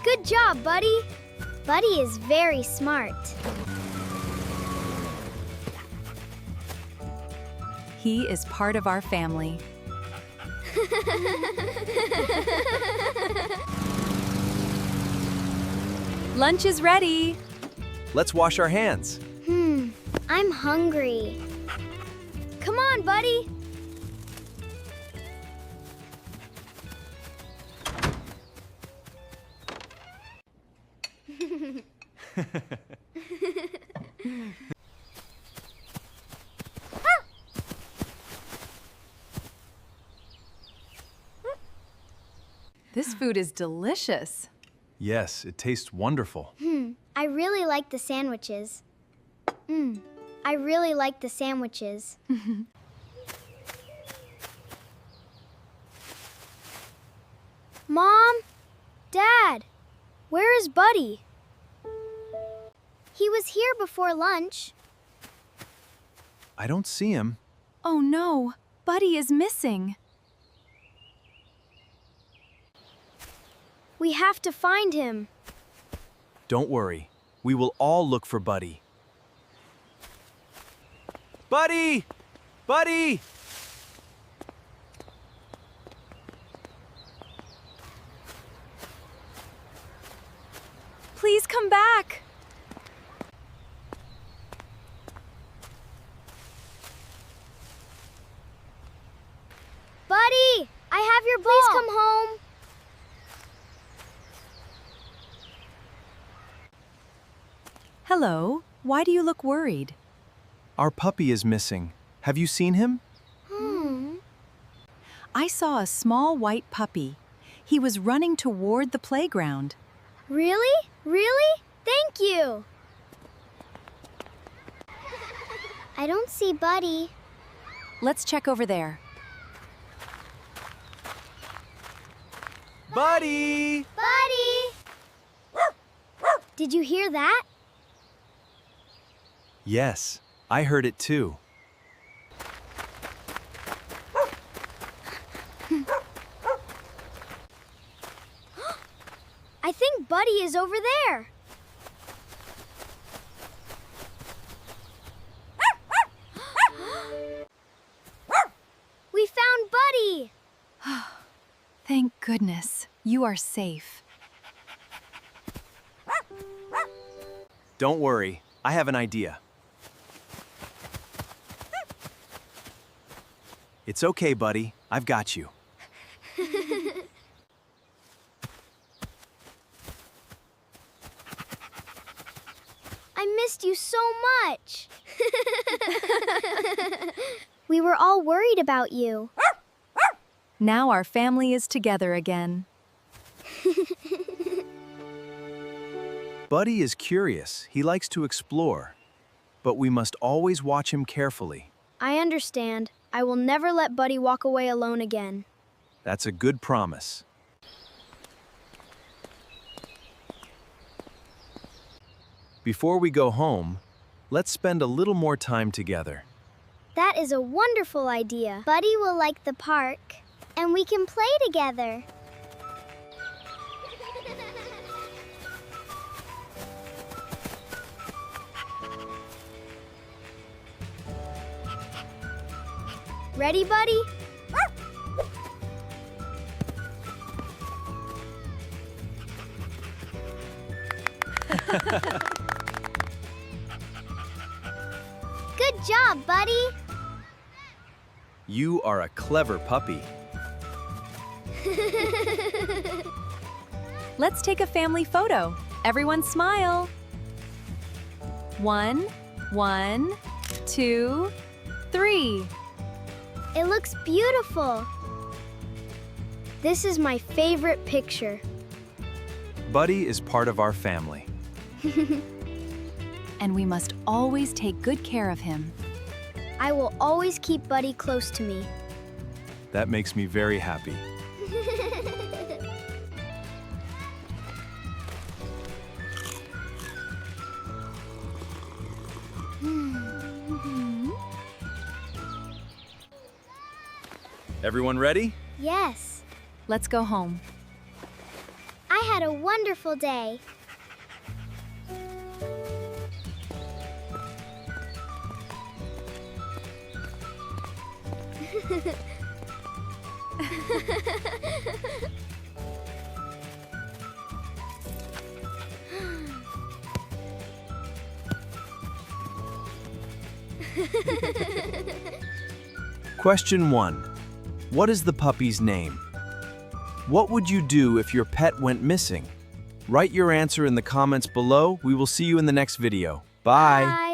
Good job, Buddy. Buddy is very smart. He is part of our family. Lunch is ready. Let's wash our hands. I'm hungry. Come on, Buddy. This food is delicious. Yes, it tastes wonderful. I really like the sandwiches. I really like the sandwiches. Mom? Dad? Where is Buddy? He was here before lunch. I don't see him. Oh no, Buddy is missing. We have to find him. Don't worry. We will all look for Buddy. Buddy! Buddy! Please come back. Buddy! I have your ball. Please come home. Hello, why do you look worried? Our puppy is missing. Have you seen him? I saw a small white puppy. He was running toward the playground. Really? Really? Thank you. I don't see Buddy. Let's check over there. Buddy! Buddy! Did you hear that? Yes, I heard it too. I think Buddy is over there. We found Buddy! Thank goodness, you are safe. Don't worry, I have an idea. It's okay, Buddy. I've got you. I missed you so much. We were all worried about you. Now our family is together again. Buddy is curious. He likes to explore. But we must always watch him carefully. I understand. I will never let Buddy walk away alone again. That's a good promise. Before we go home, let's spend a little more time together. That is a wonderful idea. Buddy will like the park, and we can play together. Ready, Buddy? Good job, Buddy. You are a clever puppy. Let's take a family photo. Everyone smile. 1, 2, 3. It looks beautiful. This is my favorite picture. Buddy is part of our family. And we must always take good care of him. I will always keep Buddy close to me. That makes me very happy. Everyone ready? Yes. Let's go home. I had a wonderful day. Question 1. What is the puppy's name? What would you do if your pet went missing? Write your answer in the comments below. We will see you in the next video. Bye. Bye.